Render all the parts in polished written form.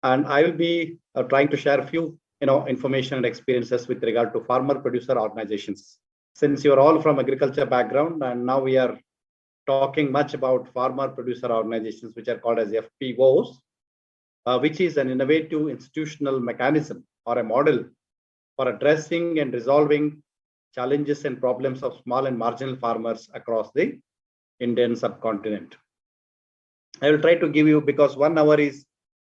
and I will be trying to share a few information and experiences with regard to farmer producer organizations. Since you're all from agriculture background, and now we are talking much about farmer producer organizations, which are called as FPOs, which is an innovative institutional mechanism or a model for addressing and resolving challenges and problems of small and marginal farmers across the Indian subcontinent. I will try to give you, because 1 hour is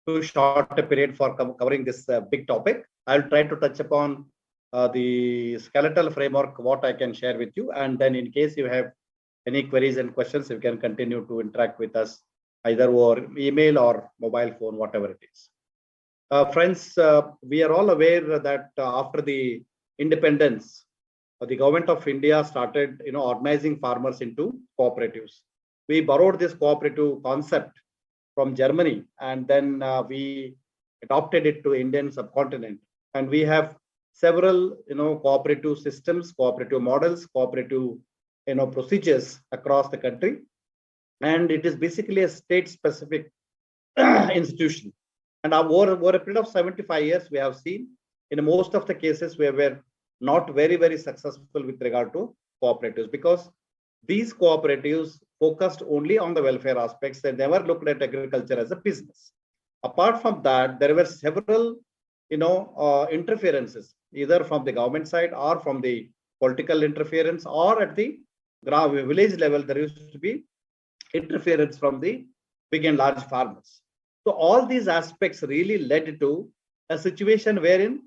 too short a period for covering this big topic. I will try to touch upon the skeletal framework, what I can share with you. And then in case you have any queries and questions, you can continue to interact with us either over email or mobile phone, whatever it is. Friends, we are all aware that after the independence, the government of India started organizing farmers into cooperatives. We borrowed this cooperative concept from Germany, and then we adopted it to Indian subcontinent. And we have several cooperative systems, cooperative models, cooperative procedures across the country. And it is basically a state-specific institution. And over a period of 75 years, we have seen in most of the cases we were not very, very successful with regard to cooperatives, because these cooperatives focused only on the welfare aspects. They never looked at agriculture as a business. Apart from that, there were several interferences, either from the government side or from the political interference, or at the village level, there used to be interference from the big and large farmers. So all these aspects really led to a situation wherein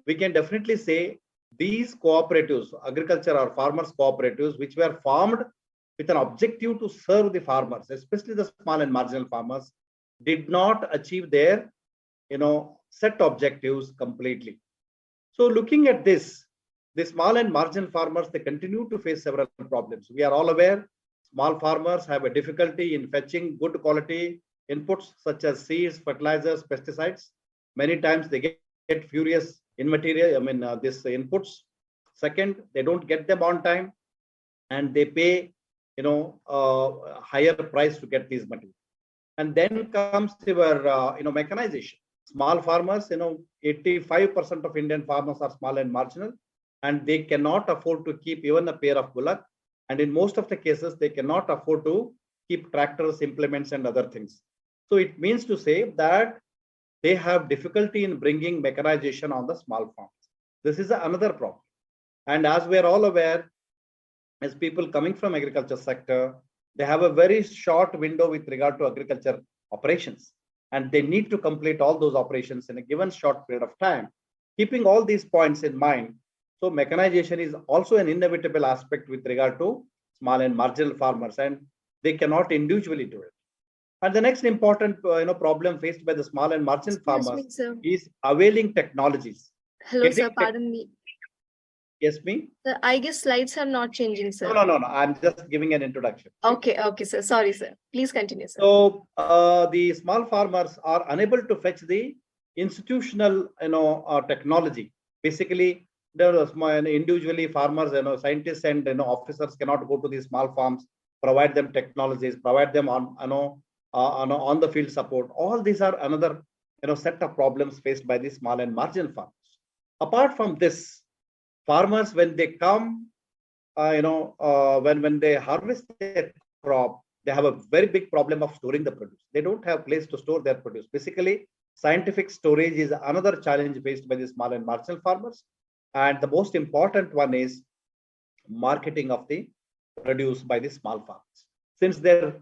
we can definitely say these cooperatives, agriculture or farmers cooperatives, which were formed with an objective to serve the farmers, especially the small and marginal farmers, did not achieve their set objectives completely. So looking at this, the small and marginal farmers, they continue to face several problems. We are all aware small farmers have a difficulty in fetching good quality inputs such as seeds, fertilizers, pesticides. Many times they get furious immaterial, these inputs. Second, they don't get them on time, and they pay higher price to get these materials. And then comes your mechanization. Small farmers, 85% of Indian farmers are small and marginal, and they cannot afford to keep even a pair of bullock. And in most of the cases, they cannot afford to keep tractors, implements, and other things. So it means to say that they have difficulty in bringing mechanization on the small farms. This is another problem. And as we are all aware, as people coming from agriculture sector, they have a very short window with regard to agriculture operations, and they need to complete all those operations in a given short period of time. Keeping all these points in mind, so mechanization is also an inevitable aspect with regard to small and marginal farmers, and they cannot individually do it. And the next important problem faced by the small and marginal farmers is availing technologies. Hello, sir. Pardon me. Yes, me? Sir, I guess slides are not changing, sir. No. I'm just giving an introduction. Okay, sir. Sorry, sir. Please continue, sir. So the small farmers are unable to fetch the institutional, technology. Basically, individually farmers, scientists and officers cannot go to these small farms, provide them technologies, provide them on the field support. All these are another set of problems faced by the small and marginal farmers. Apart from this, farmers, when they come, when they harvest their crop, they have a very big problem of storing the produce. They don't have place to store their produce. Basically, scientific storage is another challenge faced by the small and marginal farmers. And the most important one is marketing of the produce by the small farmers. Since their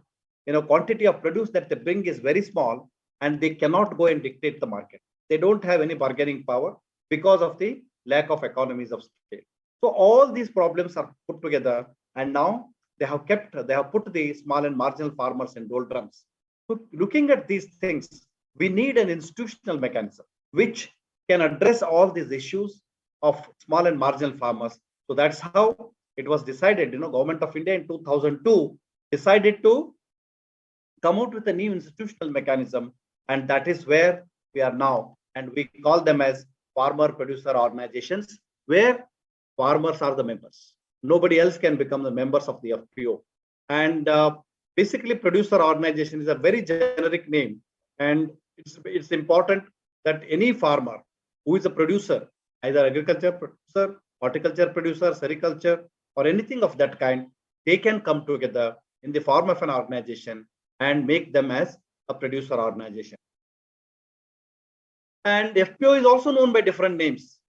quantity of produce that they bring is very small, and they cannot go and dictate the market. They don't have any bargaining power because of the lack of economies of scale. So all these problems are put together, and now they have put the small and marginal farmers in doldrums. So looking at these things, we need an institutional mechanism which can address all these issues of small and marginal farmers. So that's how it was decided. Government of India in 2002 decided to come out with a new institutional mechanism, and that is where we are now. And we call them as farmer producer organizations, where farmers are the members. Nobody else can become the members of the FPO. And basically, producer organization is a very generic name, and it's important that any farmer who is a producer, either agriculture producer, horticulture producer, sericulture, or anything of that kind, they can come together in the form of an organization and make them as a producer organization. And FPO is also known by different names.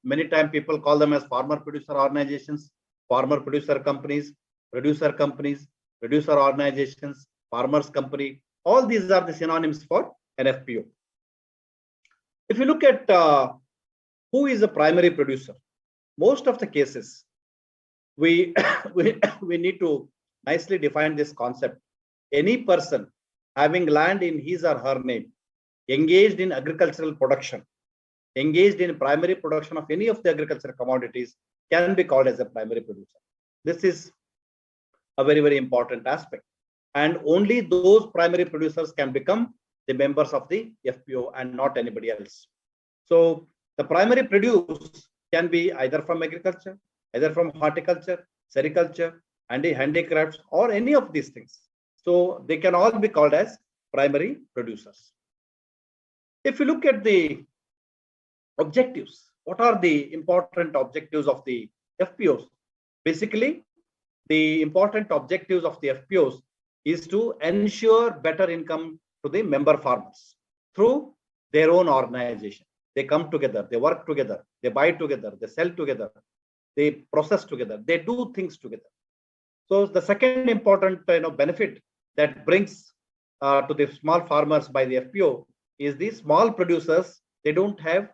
Many times people call them as farmer producer organizations, farmer producer companies, producer organizations, farmers company. All these are the synonyms for an FPO. If you look at who is a primary producer, most of the cases, we need to nicely define this concept. Any person having land in his or her name, engaged in agricultural production, engaged in primary production of any of the agricultural commodities, can be called as a primary producer. This is a very, very important aspect. And only those primary producers can become the members of the FPO and not anybody else. So the primary produce can be either from agriculture, either from horticulture, sericulture, and the handicrafts, or any of these things. So they can all be called as primary producers. If you look at the objectives, what are the important objectives of the FPOs? Basically, the important objectives of the FPOs is to ensure better income to the member farmers through their own organization. They come together, they work together, they buy together, they sell together, they process together, they do things together. So the second important benefit that brings to the small farmers by the FPO is the small producers, they don't have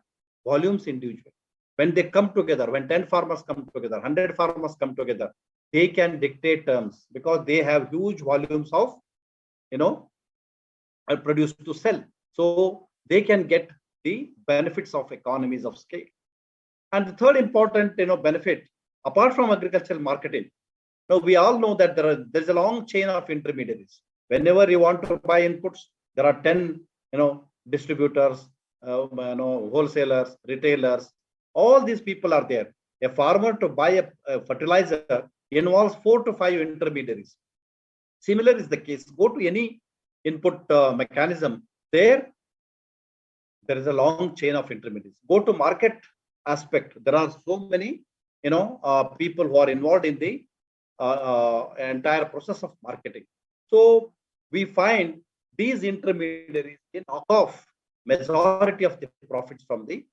volumes individually. When they come together, when 10 farmers come together, 100 farmers come together, they can dictate terms because they have huge volumes of produce to sell. So they can get the benefits of economies of scale. And the third important benefit, apart from agricultural marketing, now we all know that there's a long chain of intermediaries. Whenever you want to buy inputs, there are 10 distributors, wholesalers, retailers. All these people are there. A farmer to buy a fertilizer involves 4 to 5 intermediaries. Similar is the case. Go to any input mechanism. There is a long chain of intermediaries. Go to market aspect. There are so many people who are involved in the entire process of marketing. So we find these intermediaries knock off majority of the profits from the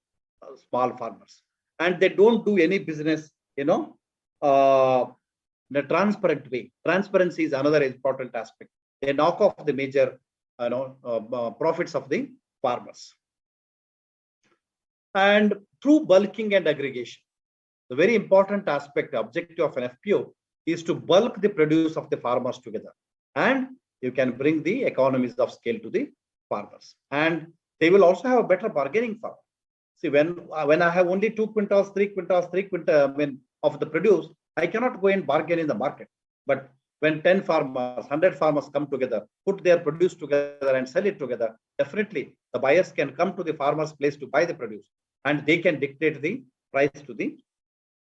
small farmers, and they don't do any business in a transparent way. Transparency is another important aspect. They knock off the major profits of the farmers. And through bulking and aggregation, the very important aspect, objective of an FPO is to bulk the produce of the farmers together, and you can bring the economies of scale to the farmers, and they will also have a better bargaining power. See, when I have only 2 quintals, 3 quintals, 3 quintals of the produce, I cannot go and bargain in the market. But when 10 farmers, 100 farmers come together, put their produce together and sell it together, definitely the buyers can come to the farmer's place to buy the produce, and they can dictate the price to the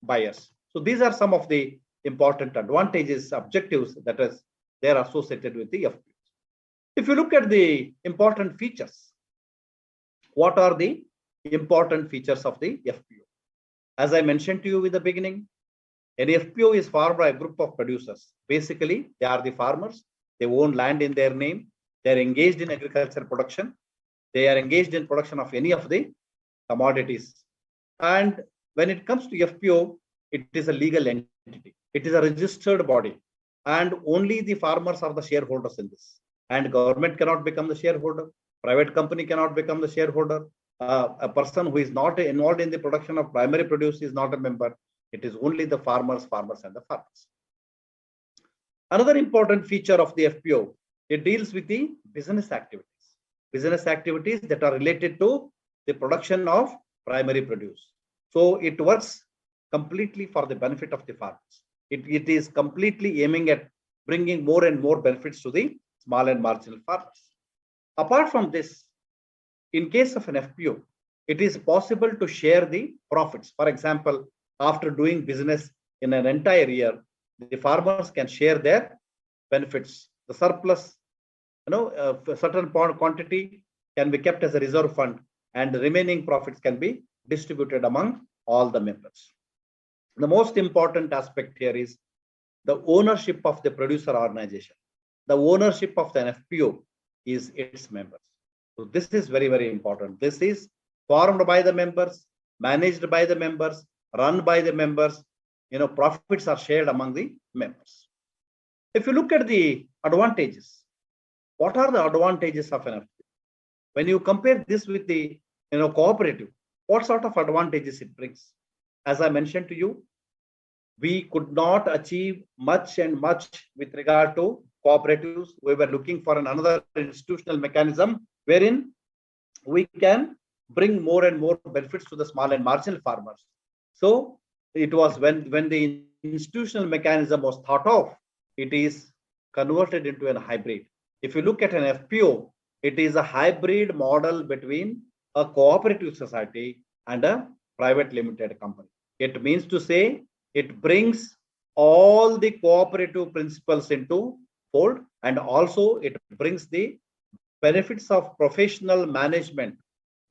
buyers. So these are some of the important advantages, objectives that is they are associated with the FPOs. If you look at the important features, what are the important features of the FPO? As I mentioned to you in the beginning, an FPO is formed by a group of producers. Basically, they are the farmers. They own land in their name. They are engaged in agricultural production. They are engaged in production of any of the commodities. And when it comes to FPO, it is a legal entity. It is a registered body. And only the farmers are the shareholders in this. And government cannot become the shareholder. Private company cannot become the shareholder. A person who is not involved in the production of primary produce is not a member. It is only the farmers and the farmers. Another important feature of the FPO, it deals with the business activities. Business activities that are related to the production of primary produce. So it works completely for the benefit of the farmers. It is completely aiming at bringing more and more benefits to the small and marginal farmers. Apart from this, in case of an FPO, it is possible to share the profits. For example, after doing business in an entire year, the farmers can share their benefits. The surplus, a certain quantity can be kept as a reserve fund, and the remaining profits can be distributed among all the members. The most important aspect here is the ownership of the producer organization. The ownership of the FPO is its members. So this is very, very important. This is formed by the members, managed by the members, run by the members. Profits are shared among the members. If you look at the advantages, what are the advantages of an FPO? When you compare this with the cooperative, what sort of advantages it brings? As I mentioned to you, we could not achieve much with regard to cooperatives. We were looking for another institutional mechanism wherein we can bring more and more benefits to the small and marginal farmers. So it was when the institutional mechanism was thought of, it is converted into a hybrid. If you look at an FPO, it is a hybrid model between a cooperative society and a private limited company. It means to say it brings all the cooperative principles into fold, and also it brings the benefits of professional management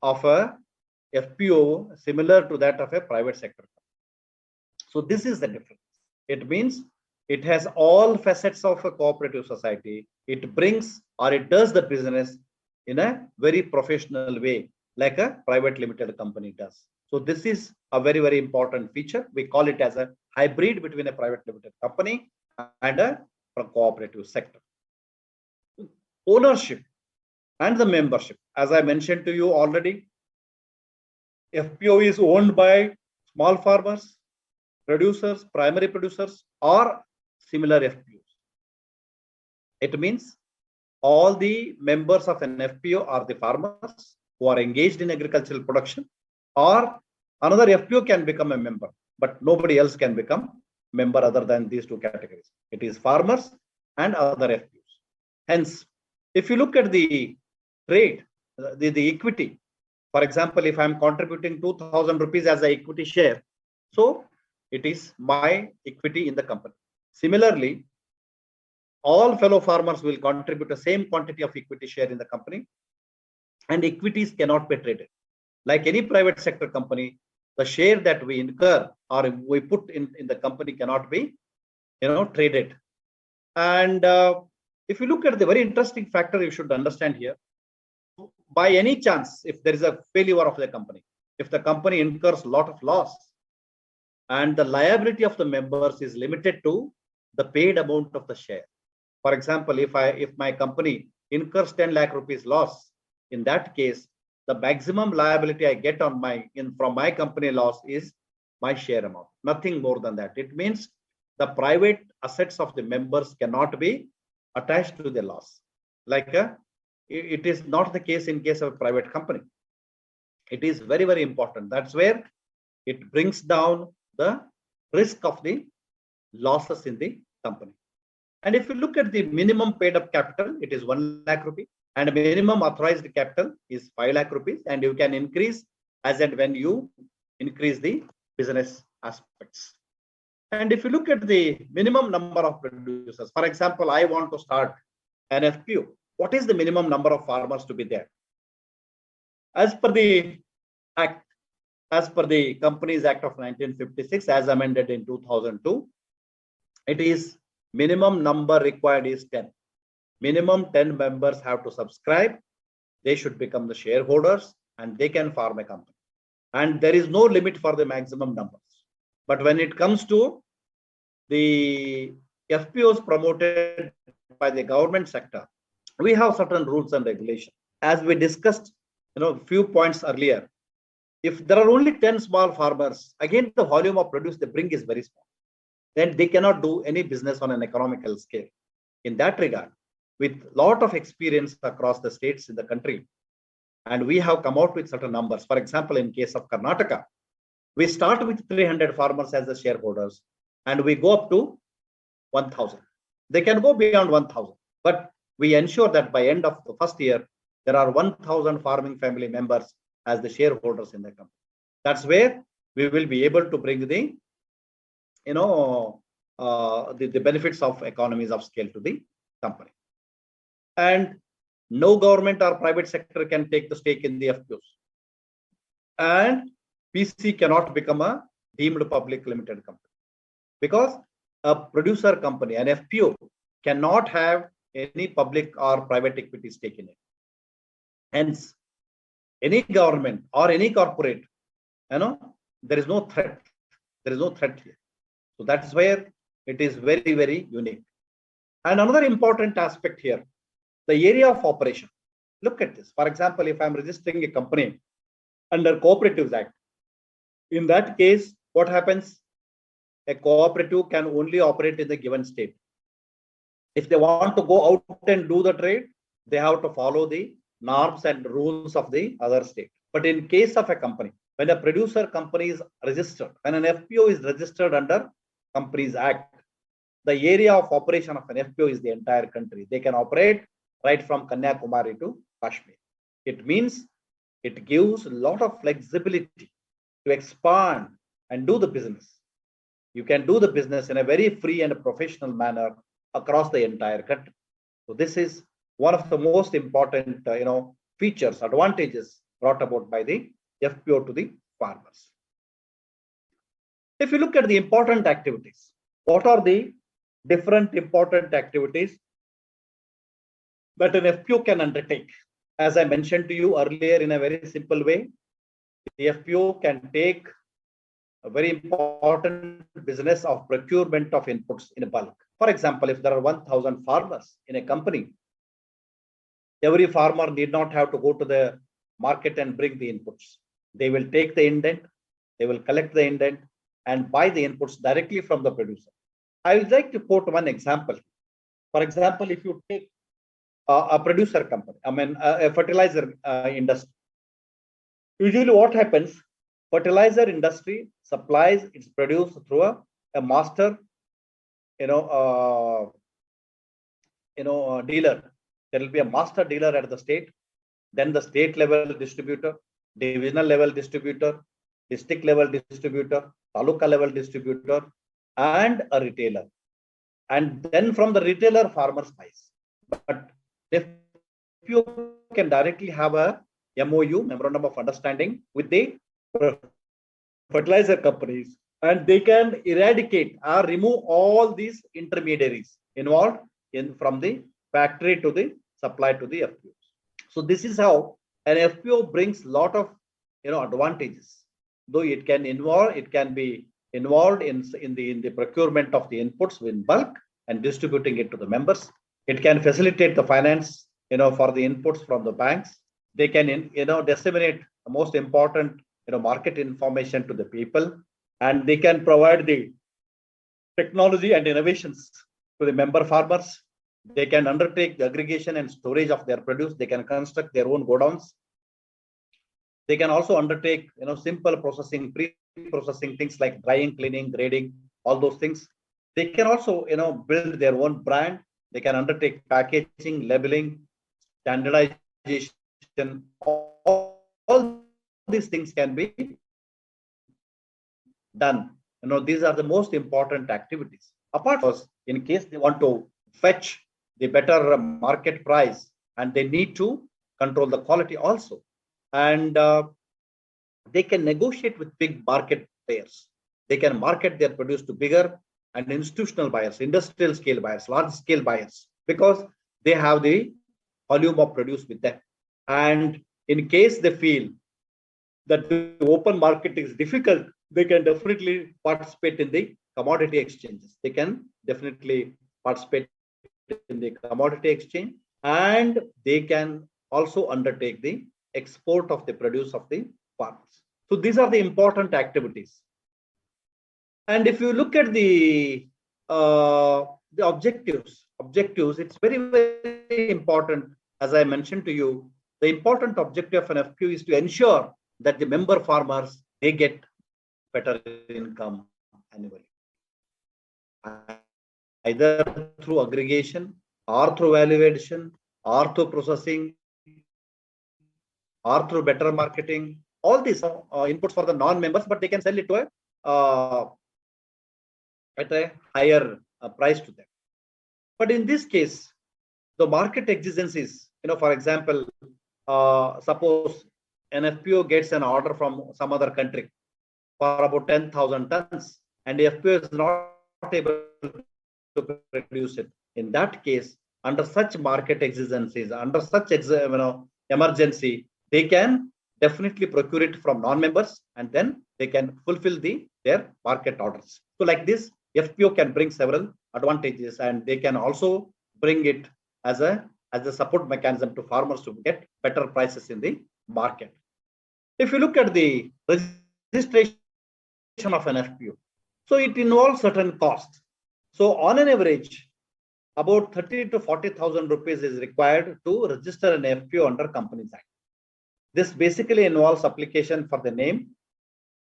of a FPO similar to that of a private sector. So this is the difference. It means it has all facets of a cooperative society. It brings or it does the business in a very professional way, like a private limited company does. So this is a very, very important feature. We call it as a hybrid between a private limited company and a cooperative sector. Ownership and the membership. As I mentioned to you already, FPO is owned by small farmers, producers, primary producers, or similar FPOs. It means all the members of an FPO are the farmers who are engaged in agricultural production, or another FPO can become a member, but nobody else can become member other than these two categories. It is farmers and other FPOs. Hence, if you look at the trade, the equity, for example, if I'm contributing 2,000 rupees as an equity share, so it is my equity in the company. Similarly, all fellow farmers will contribute the same quantity of equity share in the company, and equities cannot be traded. Like any private sector company, the share that we incur or we put in the company cannot be traded. And if you look at the very interesting factor you should understand here, by any chance, if there is a failure of the company, if the company incurs a lot of loss, and the liability of the members is limited to the paid amount of the share. For example, if my company incurs 10 lakh rupees loss, in that case, the maximum liability I get from my company loss is my share amount, nothing more than that. It means the private assets of the members cannot be attached to the loss. It is not the case in case of a private company. It is very, very important. That's where it brings down the risk of the losses in the company. And if you look at the minimum paid up capital, it is 1 lakh rupee, and minimum authorized capital is 5 lakh rupees, and you can increase as and when you increase the business aspects. And if you look at the minimum number of producers, for example, I want to start an FPO. What is the minimum number of farmers to be there? As per the Act, as per the Companies Act of 1956, as amended in 2002, it is minimum number required is 10. Minimum 10 members have to subscribe. They should become the shareholders and they can form a company. And there is no limit for the maximum numbers. But when it comes to the FPOs promoted by the government sector, we have certain rules and regulations. As we discussed, a few points earlier, if there are only 10 small farmers, again, the volume of produce they bring is very small. Then they cannot do any business on an economical scale. In that regard, with a lot of experience across the states in the country, and we have come out with certain numbers. For example, in case of Karnataka, we start with 300 farmers as the shareholders, and we go up to 1,000. They can go beyond 1,000, but we ensure that by end of the first year, there are 1,000 farming family members as the shareholders in the company. That's where we will be able to bring the benefits of economies of scale to the company. And No government or private sector can take the stake in the FPOs. And PC cannot become a deemed public limited company because a producer company, an FPO, cannot have any public or private equity stake in it. Hence, any government or any corporate, there is no threat. There is no threat here. So that's where it is very, very unique. And another important aspect here, the area of operation. Look at this. For example, if I'm registering a company under Cooperatives Act, in that case, what happens? A cooperative can only operate in the given state. If they want to go out and do the trade, they have to follow the norms and rules of the other state. But in case of a company, when a producer company is registered, when an FPO is registered under Companies Act, the area of operation of an FPO is the entire country. They can operate right from Kanyakumari to Kashmir. It means it gives a lot of flexibility to expand and do the business. You can do the business in a very free and professional manner across the entire country. So this is one of the most important, features, advantages brought about by the FPO to the farmers. If you look at the important activities, what are the different important activities that an FPO can undertake? As I mentioned to you earlier in a very simple way, the FPO can take a very important business of procurement of inputs in bulk. For example, if there are 1,000 farmers in a company, every farmer need not have to go to the market and bring the inputs. They will take the indent, they will collect the indent and buy the inputs directly from the producer. I would like to quote one example. For example, if you take a producer company, a fertilizer industry, usually what happens, fertilizer industry supplies its produce through a master, dealer. There will be a master dealer at the state, then the state level distributor, divisional level distributor, district level distributor, taluka level distributor, and a retailer. And then from the retailer, farmers buys. But if you can directly have a MOU, memorandum of understanding, with the fertilizer companies, and they can eradicate or remove all these intermediaries involved in from the factory to the supply to the FPOs. So this is how an FPO brings a lot of advantages. Though it can be involved in the procurement of the inputs in bulk and distributing it to the members. It can facilitate the finance for the inputs from the banks. They can disseminate the most important market information to the people, and they can provide the technology and innovations to the member farmers. They can undertake the aggregation and storage of their produce. They can construct their own godowns. They can also undertake simple processing, pre-processing things like drying, cleaning, grading, all those things. They can also build their own brand. They can undertake packaging, labeling, standardization. All these things can be done. These are the most important activities. Apart from, in case they want to fetch the better market price, and they need to control the quality also. And they can negotiate with big market players. They can market their produce to bigger and institutional buyers, industrial scale buyers, large scale buyers, because they have the volume of produce with them. And in case they feel that the open market is difficult, they can definitely participate in the commodity exchanges. They can definitely participate in the commodity exchange, and they can also undertake the export of the produce of the farmers. So these are the important activities. And if you look at the objectives, it's very, very important. As I mentioned to you, the important objective of an FPO is to ensure that the member farmers, they get better income annually, either through aggregation or through value addition or through processing or through better marketing. All these inputs for the non-members, but they can sell it to at a higher price to them. But in this case, the market exigencies for example, suppose an FPO gets an order from some other country for about 10,000 tons, and the FPO is not able to produce it. In that case, under such market exigencies, under such emergency, they can definitely procure it from non-members, and then they can fulfill their market orders. So like this, FPO can bring several advantages, and they can also bring it as a support mechanism to farmers to get better prices in the market. If you look at the registration of an FPO, so it involves certain costs. So on an average, about 30 to 40,000 rupees is required to register an FPO under Companies Act. This basically involves application for the name,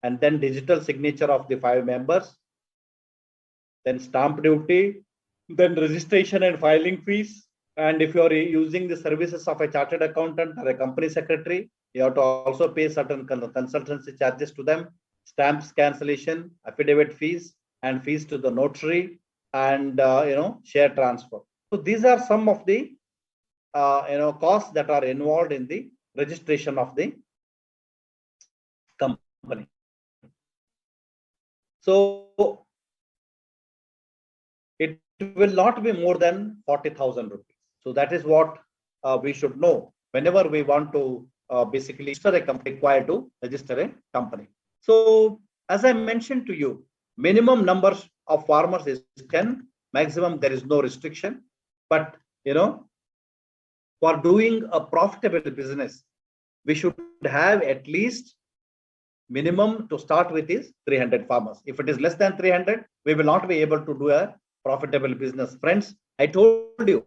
and then digital signature of the 5 members, then stamp duty, then registration and filing fees. And if you are using the services of a chartered accountant or a company secretary, you have to also pay certain consultancy charges to them, stamps cancellation, affidavit fees, and fees to the notary, and share transfer. So these are some of the costs that are involved in the registration of the company. So it will not be more than 40,000 rupees. So that is what we should know whenever we want to basically register a company, required to register a company. So as I mentioned to you, minimum numbers of farmers is 10, maximum there is no restriction. But for doing a profitable business, we should have at least minimum to start with is 300 farmers. If it is less than 300, we will not be able to do a profitable business. Friends, I told you,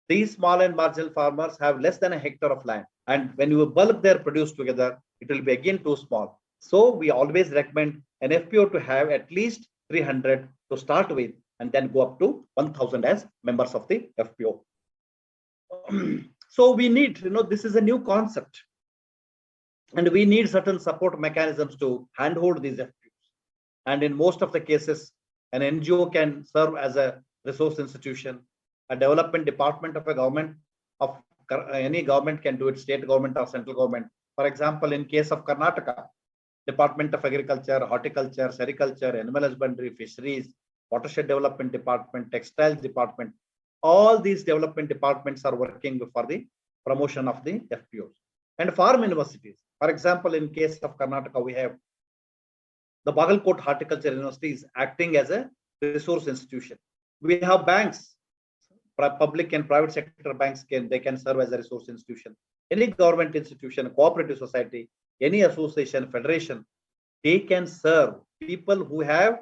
these small and marginal farmers have less than a hectare of land. And when you bulk their produce together, it will be again too small. So we always recommend an FPO to have at least 300 to start with, and then go up to 1,000 as members of the FPO. So we need, this is a new concept, and we need certain support mechanisms to handhold these FPOs. And in most of the cases, an NGO can serve as a resource institution. A development department of a government, of any government, can do it, state government or central government. For example, in case of Karnataka, Department of Agriculture, Horticulture, Sericulture, Animal Husbandry, Fisheries, Watershed Development Department, Textiles Department, all these development departments are working for the promotion of the FPOs. And farm universities, for example, in case of Karnataka, we have the Bagalkot Horticulture University is acting as a resource institution. We have banks, public and private sector banks can serve as a resource institution. Any government institution, cooperative society, any association, federation, they can serve people who have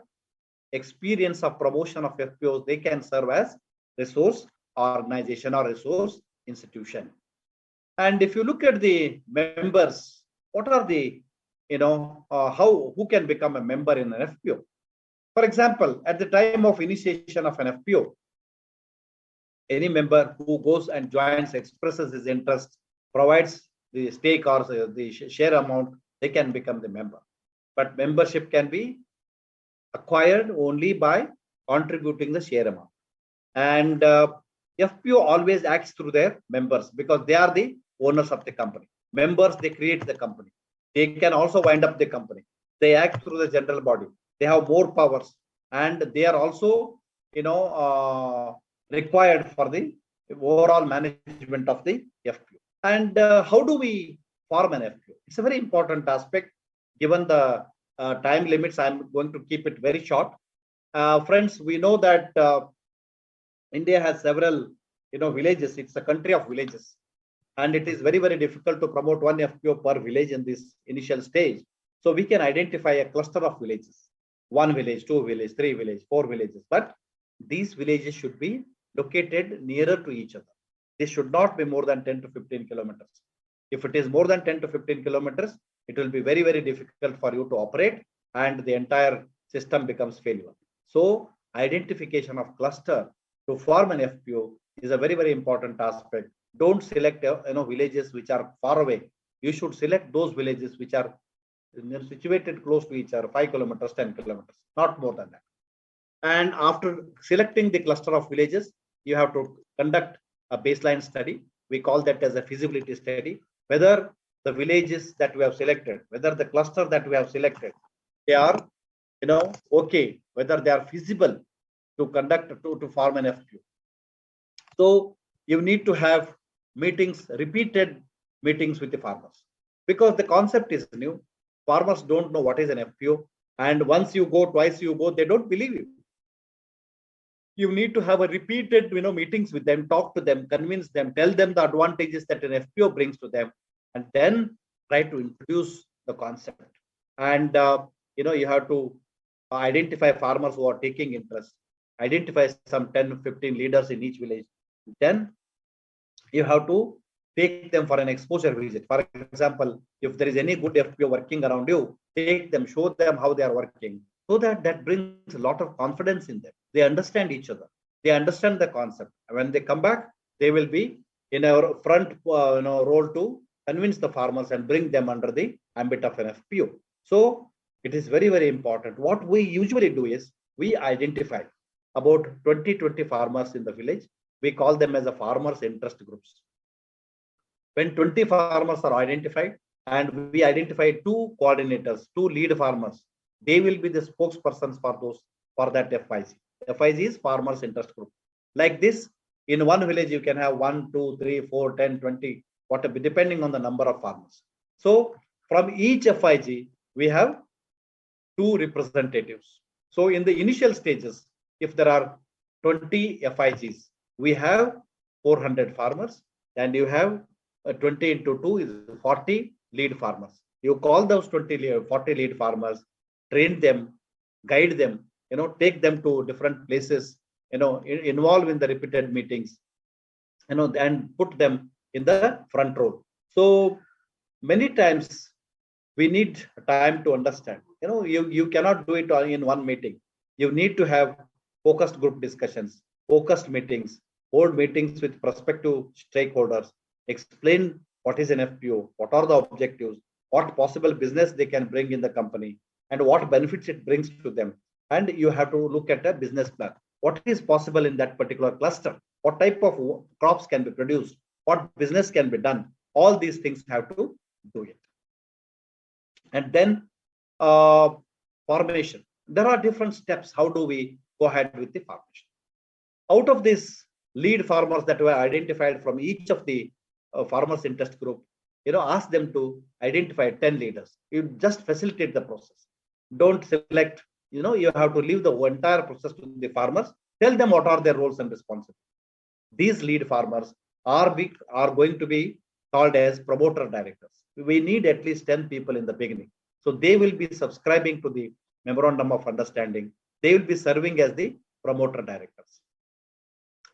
experience of promotion of FPOs. They can serve as resource organization or resource institution. And if you look at the members, what are the, who can become a member in an FPO? For example, at the time of initiation of an FPO, any member who goes and joins, expresses his interest, provides the stake or the share amount, they can become the member. But membership can be acquired only by contributing the share amount. And FPO always acts through their members, because they are the owners of the company. Members, they create the company. They can also wind up the company. They act through the general body. They have more powers, and they are also, required for the overall management of the FPO. And how do we form an FPO? It's a very important aspect. Given the time limits, I'm going to keep it very short. Friends, we know that India has several, villages. It's a country of villages, and it is very, very difficult to promote one FPO per village in this initial stage. So we can identify a cluster of villages: 1 village, 2 villages, 3 villages, 4 villages. But these villages should be located nearer to each other. They should not be more than 10 to 15 kilometers. If it is more than 10 to 15 kilometers, it will be very, very difficult for you to operate, and the entire system becomes failure. So identification of cluster to form an FPO is a very, very important aspect. Don't select villages which are far away. You should select those villages which are situated close to each other, 5 kilometers, 10 kilometers, not more than that. And after selecting the cluster of villages, you have to conduct a baseline study. We call that as a feasibility study, whether the villages that we have selected, whether the cluster that we have selected, they are, okay, whether they are feasible to conduct, to form an FPO. So you need to have meetings, repeated meetings with the farmers, because the concept is new. Farmers don't know what is an FPO, and once you go, twice you go, they don't believe you. You need to have a repeated, meetings with them, talk to them, convince them, tell them the advantages that an FPO brings to them, and then try to introduce the concept. And you have to identify farmers who are taking interest, identify some 10, 15 leaders in each village. Then you have to take them for an exposure visit. For example, if there is any good FPO working around you, take them, show them how they are working, so that brings a lot of confidence in them. They understand each other. They understand the concept. When they come back, they will be in a front role to convince the farmers and bring them under the ambit of an FPO. So it is very, very important. What we usually do is we identify about 20 farmers in the village. We call them as a farmers interest groups. When 20 farmers are identified, and we identify 2 coordinators, 2 lead farmers, they will be the spokespersons for that FIG. FIG is farmers interest group. Like this, in one village, you can have 1, 2, 3, 4, 10, 20, whatever, depending on the number of farmers. So from each FIG, we have 2 representatives. So in the initial stages, if there are 20 FIGs, we have 400 farmers, and you have 20 into 2 is 40 lead farmers. You call those 40 lead farmers, train them, guide them, take them to different places, involve in the repeated meetings, and put them in the front row. So many times we need time to understand. You cannot do it in one meeting. You need to have focused group discussions, focused meetings, hold meetings with prospective stakeholders, explain what is an FPO, what are the objectives, what possible business they can bring in the company, and what benefits it brings to them. And you have to look at a business plan. What is possible in that particular cluster? What type of crops can be produced? What business can be done? All these things have to do it. And then formation. There are different steps. How do we go ahead with the formation? Out of these lead farmers that were identified from each of the farmers interest group, ask them to identify 10 leaders. You just facilitate the process. Don't select, you have to leave the entire process to the farmers. Tell them what are their roles and responsibilities. These lead farmers are going to be called as promoter directors. We need at least 10 people in the beginning. So they will be subscribing to the memorandum of understanding. They will be serving as the promoter directors.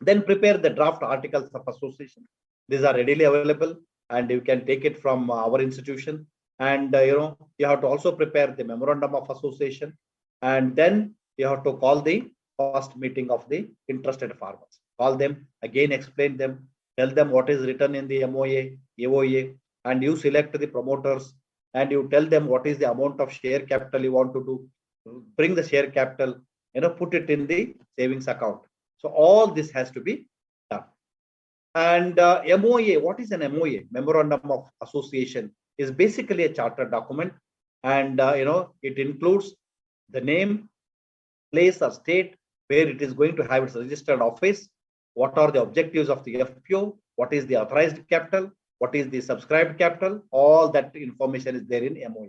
Then prepare the draft articles of association. These are readily available, and you can take it from our institution. And you have to also prepare the memorandum of association, and then you have to call the first meeting of the interested farmers. Call them again, explain them, tell them what is written in the MOA, AOA, and you select the promoters, and you tell them what is the amount of share capital you want to do. Bring the share capital, put it in the savings account. So all this has to be done. And MOA, what is an MOA? Memorandum of Association is basically a charter document, and it includes the name, place or state where it is going to have its registered office, what are the objectives of the FPO, what is the authorized capital, what is the subscribed capital. All that information is there in MOA.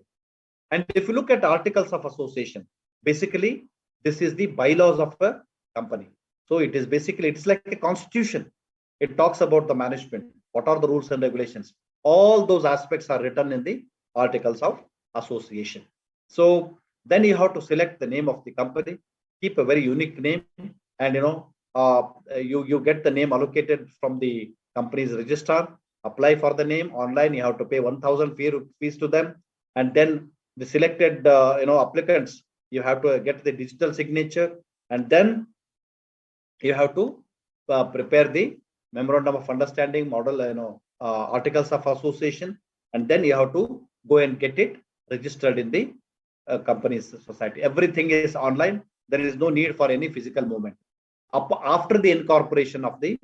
And if you look at articles of association, basically this is the bylaws of a company. So it is basically, it's like a constitution. It talks about the management, what are the rules and regulations. All those aspects are written in the articles of association. So then you have to select the name of the company, keep a very unique name, and you get the name allocated from the company's registrar. Apply for the name online. You have to pay 1,000 fees to them, and then the selected applicants, you have to get the digital signature, and then you have to prepare the memorandum of understanding, model, articles of association, and then you have to go and get it registered in the company's society. Everything is online. There is no need for any physical movement. After the incorporation of the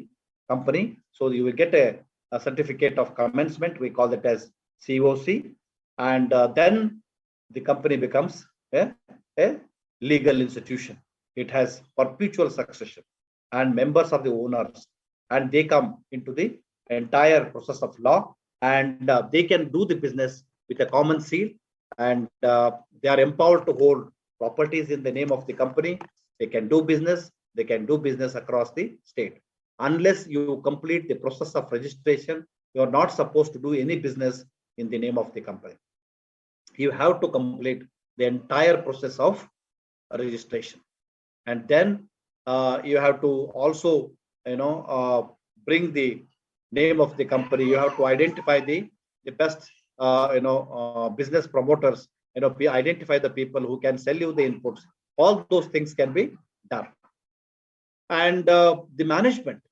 company. So you will get a certificate of commencement. We call it as COC. And then the company becomes a legal institution. It has perpetual succession and members of the owners, and they come into the entire process of law, and they can do the business with a common seal, and they are empowered to hold properties in the name of the company. They can do business. They can do business across the state. Unless you complete the process of registration, you are not supposed to do any business in the name of the company. You have to complete the entire process of registration, and then you have to also bring the name of the company. You have to identify the best business promoters, identify the people who can sell you the inputs. All those things can be done. And the management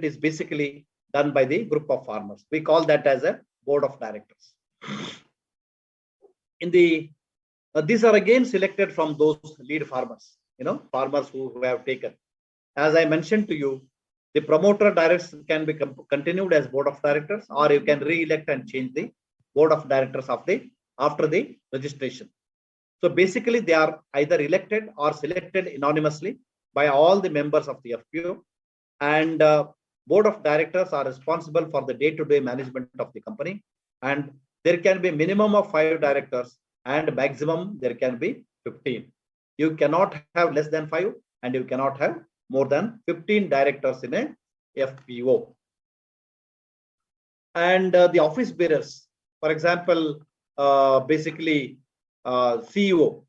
is basically done by the group of farmers. We call that as a board of directors. In the these are again selected from those lead farmers, farmers who have taken. As I mentioned to you, the promoter directors can be continued as board of directors, or you can re-elect and change the board of directors after the registration. So basically, they are either elected or selected anonymously by all the members of the FPO, and board of directors are responsible for the day-to-day management of the company. And there can be minimum of 5 directors, and maximum there can be 15. You cannot have less than 5, and you cannot have more than 15 directors in a FPO. And the office bearers, for example, basically CEO,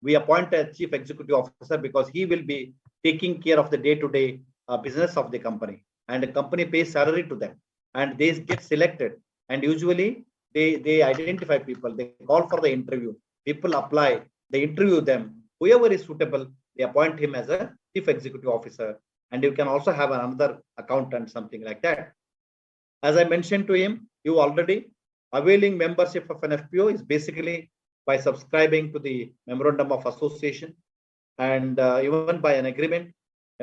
we appoint a chief executive officer because he will be taking care of the day-to-day business of the company, and the company pays salary to them, and they get selected. And usually they identify people, they call for the interview, people apply, they interview them. Whoever is suitable, they appoint him as a chief executive officer. And you can also have another accountant, something like that. As I mentioned to him, you already availing membership of an FPO is basically by subscribing to the memorandum of association, and even by an agreement.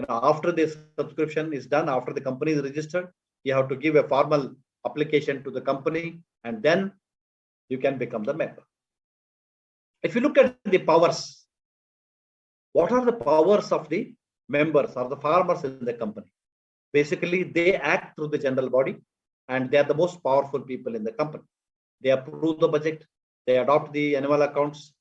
After this subscription is done, after the company is registered, you have to give a formal application to the company, and then you can become the member. If you look at the powers, what are the powers of the members or the farmers in the company? Basically, they act through the general body, and they are the most powerful people in the company. They approve the budget, they adopt the annual accounts,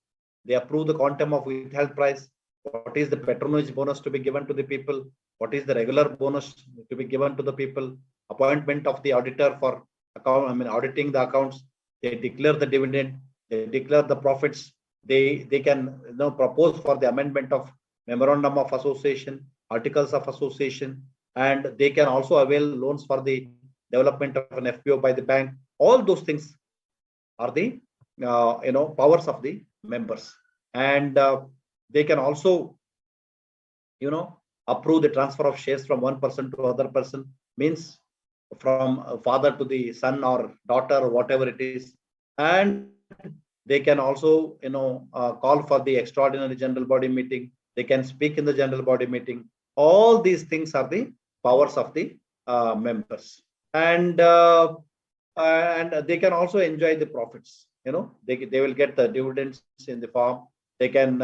they approve the quantum of withheld price, what is the patronage bonus to be given to the people, what is the regular bonus to be given to the people, appointment of the auditor for auditing the accounts, they declare the dividend, they declare the profits, they can propose for the amendment of memorandum of association, articles of association, and they can also avail loans for the development of an FPO by the bank. All those things are the powers of the members. And they can also approve the transfer of shares from one person to other person, means from father to the son or daughter or whatever it is. And they can also call for the extraordinary general body meeting, they can speak in the general body meeting. All these things are the powers of the members. And they can also enjoy the profits. They will get the dividends in the form. They can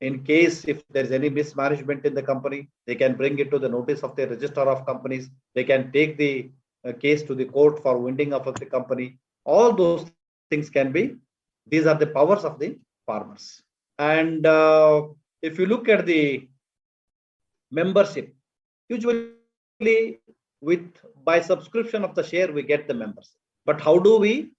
in case if there's any mismanagement in the company, they can bring it to the notice of the registrar of companies. They can take the case to the court for winding up of the company. All those things can be, these are the powers of the farmers. And if you look at the membership, usually by subscription of the share, we get the membership. But how do we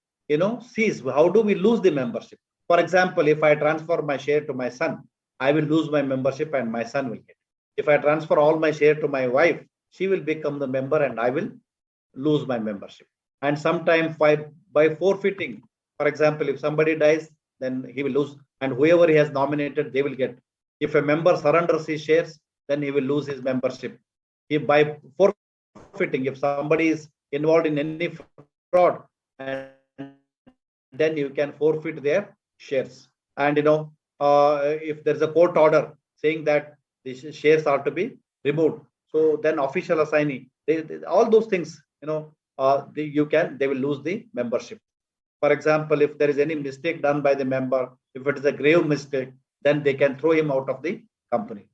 cease? How do we lose the membership? For example, if I transfer my share to my son, I will lose my membership and my son will get. If I transfer all my share to my wife, she will become the member and I will lose my membership. And sometimes by forfeiting, for example, if somebody dies, then he will lose, and whoever he has nominated, they will get. If a member surrenders his shares, then he will lose his membership. If by forfeiting, if somebody is involved in any fraud, and then you can forfeit their shares. And if there's a court order saying that the shares are to be removed, So then official assignee, all those things, they will lose the membership. For example, if there is any mistake done by the member, if it is a grave mistake, then they can throw him out of the company.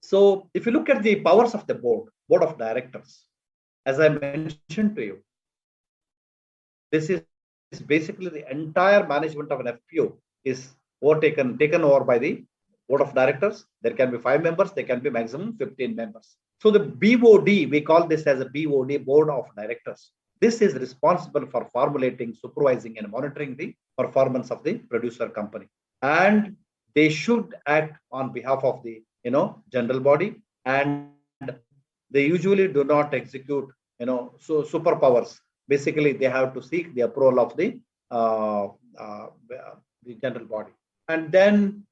So if you look at the powers of the board of directors, as I mentioned to you, this is basically the entire management of an FPO is taken over by the board of directors. There can be 5 members, there can be maximum 15 members. So the BOD, we call this as a BOD, board of directors. This is responsible for formulating, supervising, and monitoring the performance of the producer company. And they should act on behalf of the general body, and they usually do not execute superpowers. Basically, they have to seek the approval of the general body, and then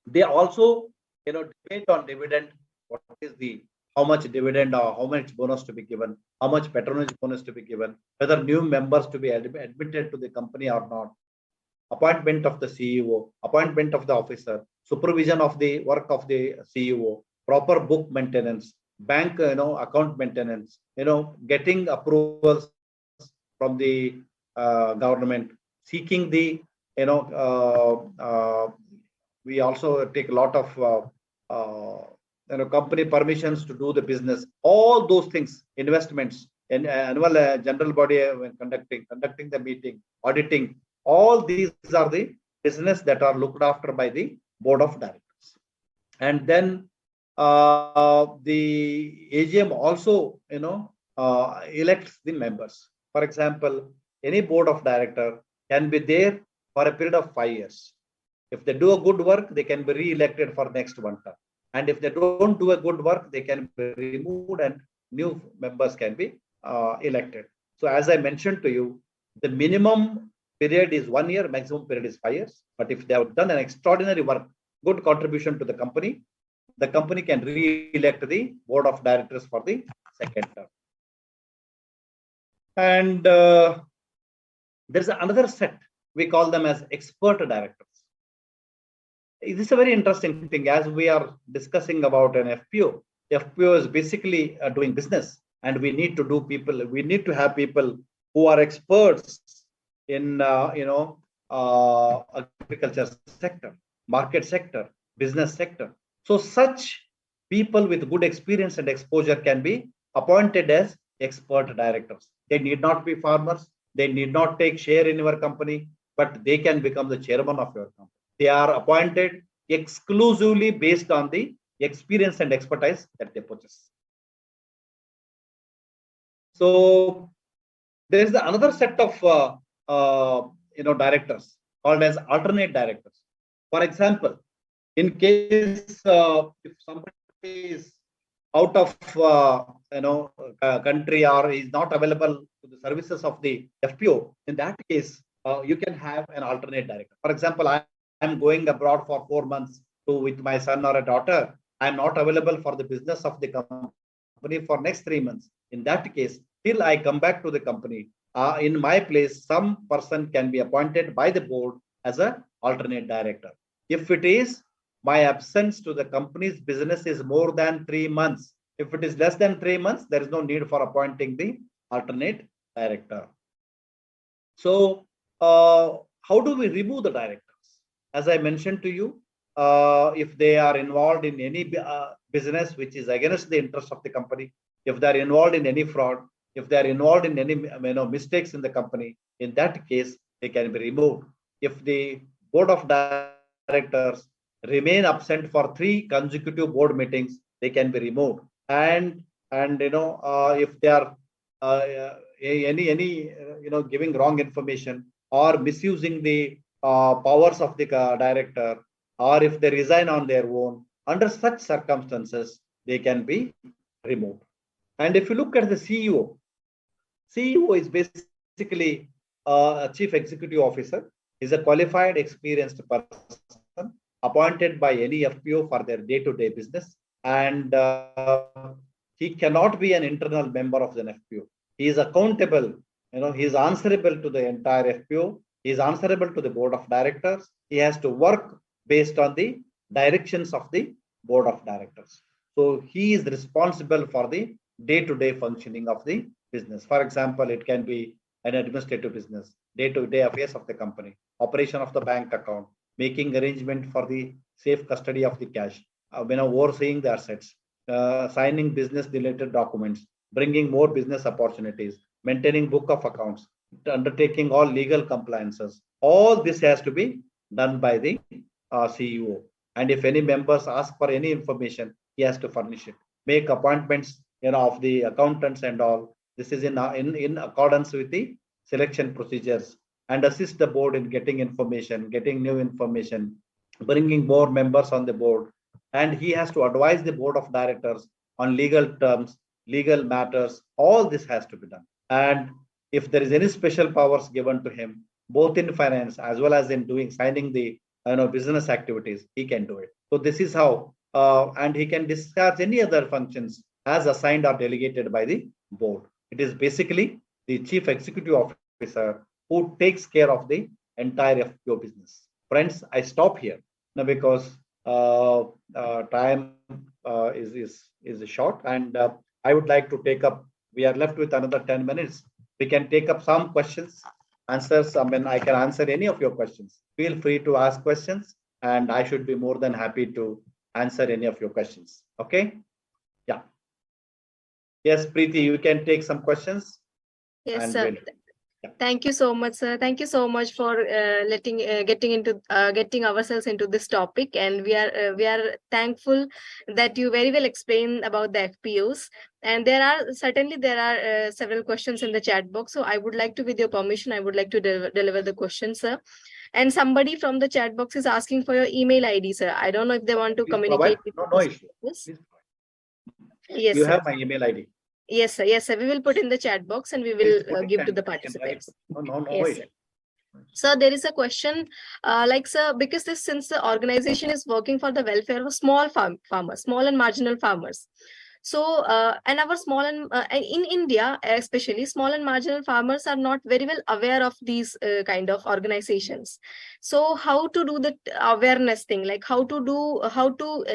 they also debate on dividend. What is the how much dividend or how much bonus to be given, how much patronage bonus to be given, whether new members to be admitted to the company or not, appointment of the CEO, appointment of the officer, supervision of the work of the CEO, proper book maintenance, bank account maintenance, getting approvals from the government, seeking the we also take a lot of company permissions to do the business. All those things, investments, and annual general body when conducting the meeting, auditing. All these are the business that are looked after by the board of directors. And then the AGM also elects the members. For example, any board of director can be there for a period of 5 years. If they do a good work, they can be re-elected for next 1 term. And if they don't do a good work, they can be removed and new members can be elected. So as I mentioned to you, the minimum period is 1 year, maximum period is 5 years. But if they have done an extraordinary work, good contribution to the company can re-elect the board of directors for the 2nd term. And there's another set, we call them as expert directors. This is a very interesting thing. As we are discussing about an FPO, FPO is basically doing business, and we need to have people who are experts in agriculture sector, market sector, business sector. So such people with good experience and exposure can be appointed as expert directors. They need not be farmers. They need not take share in your company, but they can become the chairman of your company. They are appointed exclusively based on the experience and expertise that they possess. So there is another set of directors called as alternate directors. For example, in case if somebody is out of country or is not available to the services of the FPO, in that case you can have an alternate director. For example, I am going abroad for 4 months with my son or a daughter. I am not available for the business of the company for next 3 months. In that case, till I come back to the company, in my place, some person can be appointed by the board as an alternate director. If it is my absence to the company's business is more than 3 months, if it is less than 3 months, there is no need for appointing the alternate director. So how do we remove the directors? As I mentioned to you, if they are involved in any business which is against the interest of the company, if they are involved in any fraud, if they are involved in any mistakes in the company, in that case, they can be removed. If the board of directors remain absent for 3 consecutive board meetings, they can be removed. And if they are giving wrong information or misusing the powers of the director, or if they resign on their own, under such circumstances, they can be removed. And if you look at the CEO is basically a chief executive officer, is a qualified, experienced person appointed by any FPO for their day-to-day business, and he cannot be an internal member of an FPO. He is accountable. He is answerable to the entire FPO. He is answerable to the board of directors. He has to work based on the directions of the board of directors. So he is responsible for the day-to-day functioning of the business. For example, it can be an administrative business, day-to-day affairs of the company, operation of the bank account, making arrangement for the safe custody of the cash, overseeing the assets, signing business-related documents, bringing more business opportunities, maintaining book of accounts, undertaking all legal compliances. All this has to be done by the CEO. And if any members ask for any information, he has to furnish it. Make appointments, of the accountants and all. This is in accordance with the selection procedures, and assist the board in getting information, getting new information, bringing more members on the board. And he has to advise the board of directors on legal terms, legal matters. All this has to be done. And if there is any special powers given to him, both in finance as well as in signing the business activities, he can do it. So this is how, and he can discharge any other functions as assigned or delegated by the board. It is basically the chief executive officer who takes care of the entire FPO business. Friends, I stop here now because time is short, and I would like to take up. We are left with another 10 minutes. We can take up some questions, answers. I can answer any of your questions. Feel free to ask questions, and I should be more than happy to answer any of your questions. Okay? Yeah. Yes, Preeti, you can take some questions. Yes, sir. Thank you so much, sir. Thank you so much for getting ourselves into this topic, and we are thankful that you very well explained about the FPOs. And there are several questions in the chat box. So I would like to, with your permission, I would like to deliver the questions, sir. And somebody from the chat box is asking for your email ID, sir. I don't know if they want to communicate with no issue. Yes, you sir. have my email ID. Yes, sir. Yes, sir. We will put in the chat box and we will give to the participants. No yes, issue. So there is a question, sir, because since the organization is working for the welfare of small farmers, small and marginal farmers. So, and our small and in India, especially small and marginal farmers are not very well aware of these kind of organizations. So how to do the awareness thing, like how to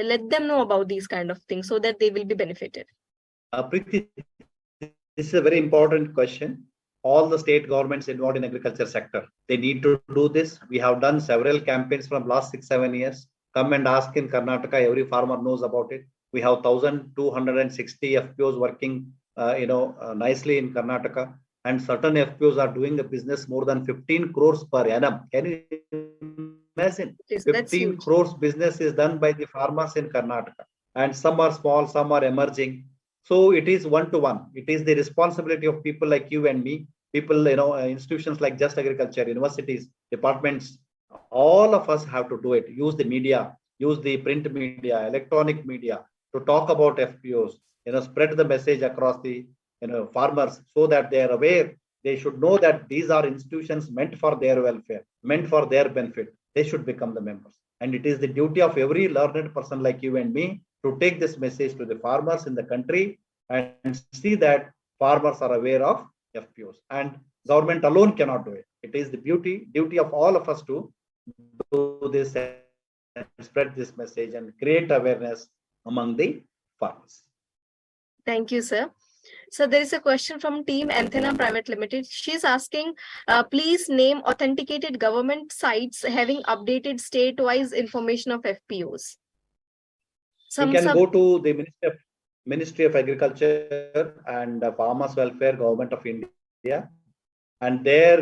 let them know about these kind of things so that they will be benefited? Preeti, this is a very important question. All the state governments involved in agriculture sector, they need to do this. We have done several campaigns from last 6-7 years. Come and ask in Karnataka, every farmer knows about it. We have 1,260 FPOs working, nicely in Karnataka, and certain FPOs are doing a business more than 15 crores per annum. Can you imagine? 15 crores business is done by the farmers in Karnataka, and some are small, some are emerging. So it is one-to-one. It is the responsibility of people like you and me, people, institutions like Just Agriculture, universities, departments. All of us have to do it. Use the media, use the print media, electronic media to talk about FPOs. Spread the message across the farmers so that they are aware. They should know that these are institutions meant for their welfare, meant for their benefit. They should become the members. And it is the duty of every learned person like you and me to take this message to the farmers in the country and see that farmers are aware of FPOs. And government alone cannot do it. It is the duty of all of us to do this and spread this message and create awareness among the farmers. Thank you, sir. So there is a question from Team Antenna Private Limited. She's asking, please name authenticated government sites having updated state-wise information of FPOs. You can go to the Ministry of Agriculture and Farmers Welfare, Government of India, and there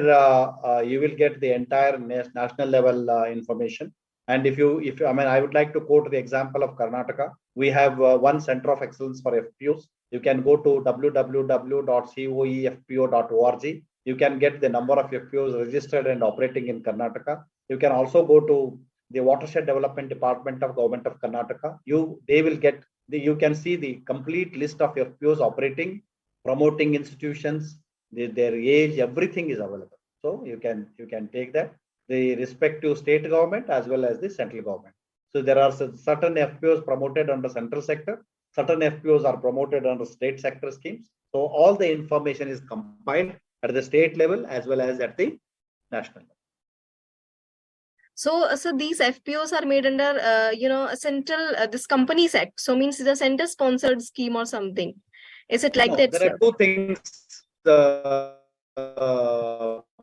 you will get the entire national level information. And if I would like to quote the example of Karnataka. We have one center of excellence for FPOs. You can go to www.coefpo.org. You can get the number of FPOs registered and operating in Karnataka. You can also go to the Watershed Development Department of Government of Karnataka. You can see the complete list of FPOs operating, promoting institutions, their age, everything is available. So you can take that, the respective state government as well as the central government. So there are certain FPOs promoted under central sector, certain FPOs are promoted under state sector schemes. So all the information is compiled at the state level as well as at the national level. So these FPOs are made under, a central, this Companies Act. So means the center sponsored scheme or something. Is it like No, that, there are sir? two things,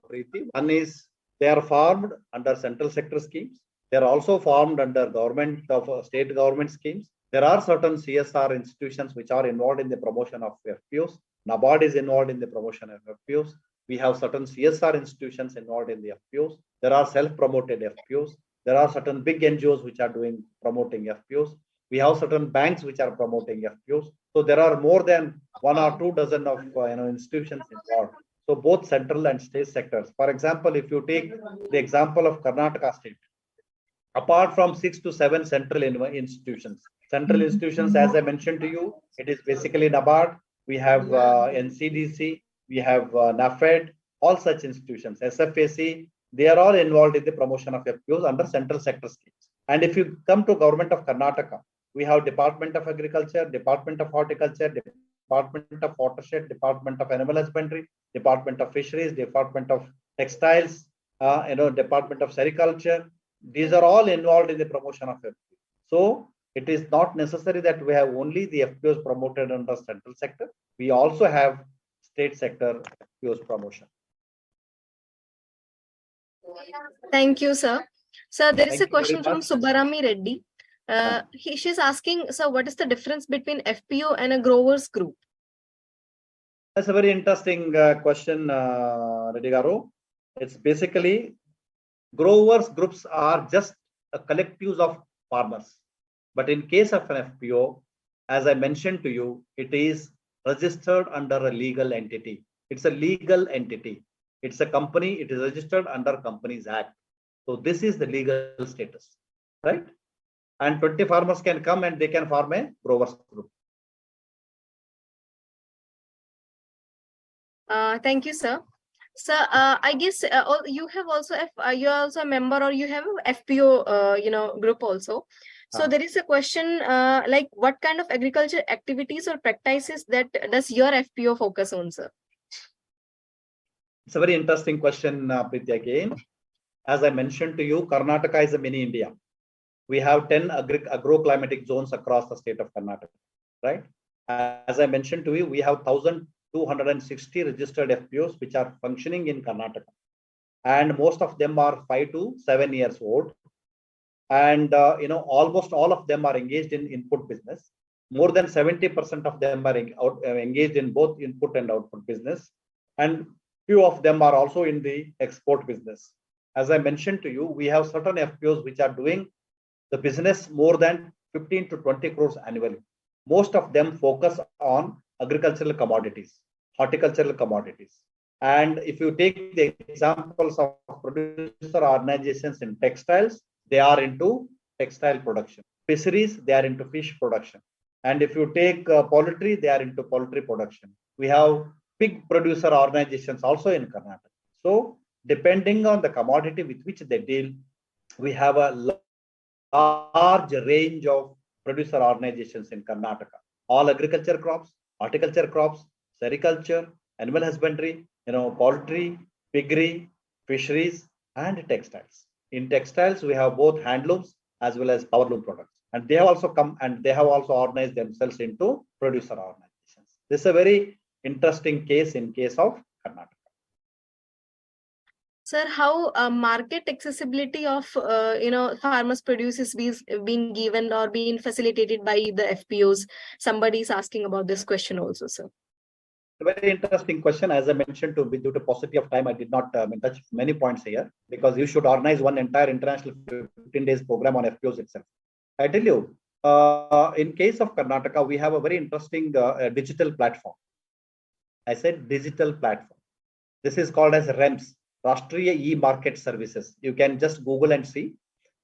Preeti. One is they are formed under central sector schemes. They are also formed under government of state government schemes. There are certain CSR institutions which are involved in the promotion of FPOs. NABARD is involved in the promotion of FPOs. We have certain CSR institutions involved in the FPOs. There are self-promoted FPOs. There are certain big NGOs which are doing promoting FPOs. We have certain banks which are promoting FPOs. So there are more than 1 or 2 dozen of institutions involved. So both central and state sectors. For example, if you take the example of Karnataka state, apart from 6 to 7 central institutions, as I mentioned to you, it is basically NABARD, we have NCDC, we have NAFED, all such institutions, SFAC, they are all involved in the promotion of FPOs under central sector schemes. And if you come to government of Karnataka, we have Department of Agriculture, Department of Horticulture, Department of Watershed, Department of Animal Husbandry, Department of Fisheries, Department of Textiles, Department of Sericulture. These are all involved in the promotion of FPO. So it is not necessary that we have only the FPOs promoted under central sector. We also have state sector FPOs promotion. Thank you, sir. Sir, there is Thank a you very question from much. Subbarami Reddy. She's asking, sir, what is the difference between FPO and a growers group? That's a very interesting question, Reddy Garu. It's basically growers groups are just a collectives of farmers. But in case of an FPO, as I mentioned to you, it is registered under a legal entity. It's a legal entity. It's a company. It is registered under Companies Act. So this is the legal status, right? And 20 farmers can come and they can form a growers group. Thank you, sir. Sir, I guess you have also you are also a member, or you have a FPO group also. So there is a question like, what kind of agriculture activities or practices that does your FPO focus on, sir? It's a very interesting question, Preeti, again. As I mentioned to you, Karnataka is a mini India. We have 10 agroclimatic zones across the state of Karnataka, right? As I mentioned to you, we have 1,260 registered FPOs which are functioning in Karnataka, and most of them are 5 to 7 years old, and almost all of them are engaged in input business. More than 70% of them are engaged in both input and output business, and few of them are also in the export business. As I mentioned to you, we have certain FPOs which are doing the business more than 15 to 20 crores annually. Most of them focus on agricultural commodities, horticultural commodities. And if you take the examples of producer organizations in textiles, they are into textile production. Fisheries, they are into fish production. And if you take poultry, they are into poultry production. We have pig producer organizations also in Karnataka. So depending on the commodity with which they deal, we have a large range of producer organizations in Karnataka. All agriculture crops, horticulture crops, sericulture, animal husbandry, poultry, piggery, fisheries, and textiles. In textiles, we have both handlooms as well as powerloom products. And they have also come and they have also organized themselves into producer organizations. This is a very interesting case in case of Karnataka. Sir, how market accessibility of farmers' produce is being given or being facilitated by the FPOs? Somebody is asking about this question also, sir. A very interesting question. As I mentioned, due to paucity of time, I did not touch many points here, because you should organize one entire international 15 days program on FPOs itself. I tell you, in case of Karnataka, we have a very interesting digital platform. I said digital platform. This is called as REMS, Rashtriya E-Market Services. You can just Google and see.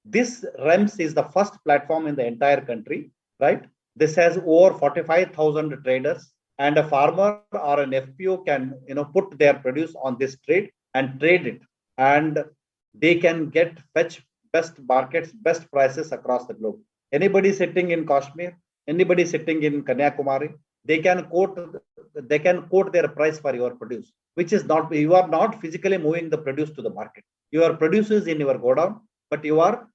This REMS is the first platform in the entire country, right? This has over 45,000 traders, and a farmer or an FPO can put their produce on this trade and trade it, and they can fetch best markets, best prices across the globe. Anybody sitting in Kashmir, anybody sitting in Kanyakumari, they can quote their price for your produce, which is not, you are not physically moving the produce to the market. Your produce is in your godown, but you are,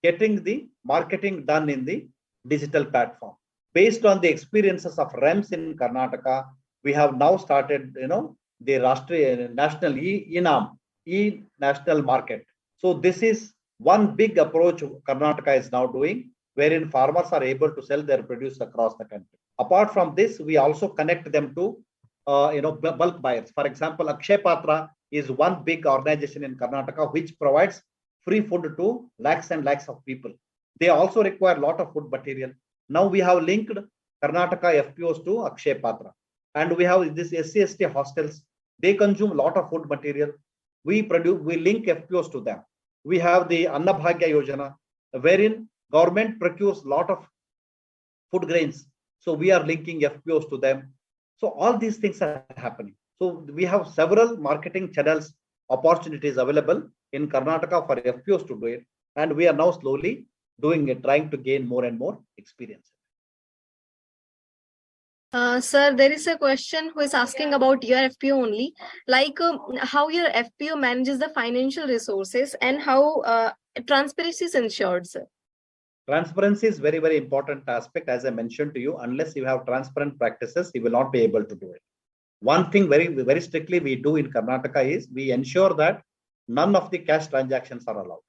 getting the marketing done in the digital platform. Based on the experiences of REMS in Karnataka, we have now started, the national e-Enam, e-national market. So this is one big approach Karnataka is now doing, wherein farmers are able to sell their produce across the country. Apart from this, we also connect them to, bulk buyers. For example, Akshay Patra is one big organization in Karnataka which provides free food to lakhs and lakhs of people. They also require a lot of food material. Now we have linked Karnataka FPOs to Akshay Patra, and we have this SC/ST hostels. They consume a lot of food material. We link FPOs to them. We have the Annabhagya Yojana, wherein government procures a lot of food grains. So we are linking FPOs to them. So all these things are happening. So we have several marketing channels, opportunities available in Karnataka for FPOs to do it. And we are now slowly doing it, trying to gain more and more experience. Sir, there is a question who is asking about your FPO only, like how your FPO manages the financial resources and how transparency is ensured, sir. Transparency is very, very important aspect. As I mentioned to you, unless you have transparent practices, you will not be able to do it. One thing very, very strictly we do in Karnataka is we ensure that none of the cash transactions are allowed.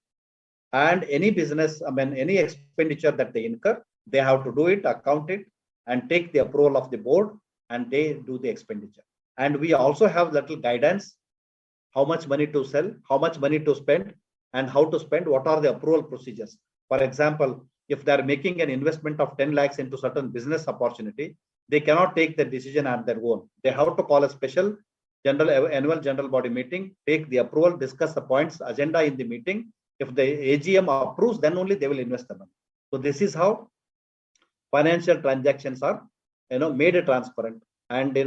And any business, any expenditure that they incur, they have to do it, account it, and take the approval of the board, and they do the expenditure. And we also have little guidance, how much money to sell, how much money to spend, and how to spend, what are the approval procedures. For example, if they are making an investment of 10 lakhs into certain business opportunity, they cannot take the decision on their own. They have to call a special annual general body meeting, take the approval, discuss the points, agenda in the meeting. If the AGM approves, then only they will invest the money. So this is how financial transactions are, made transparent. And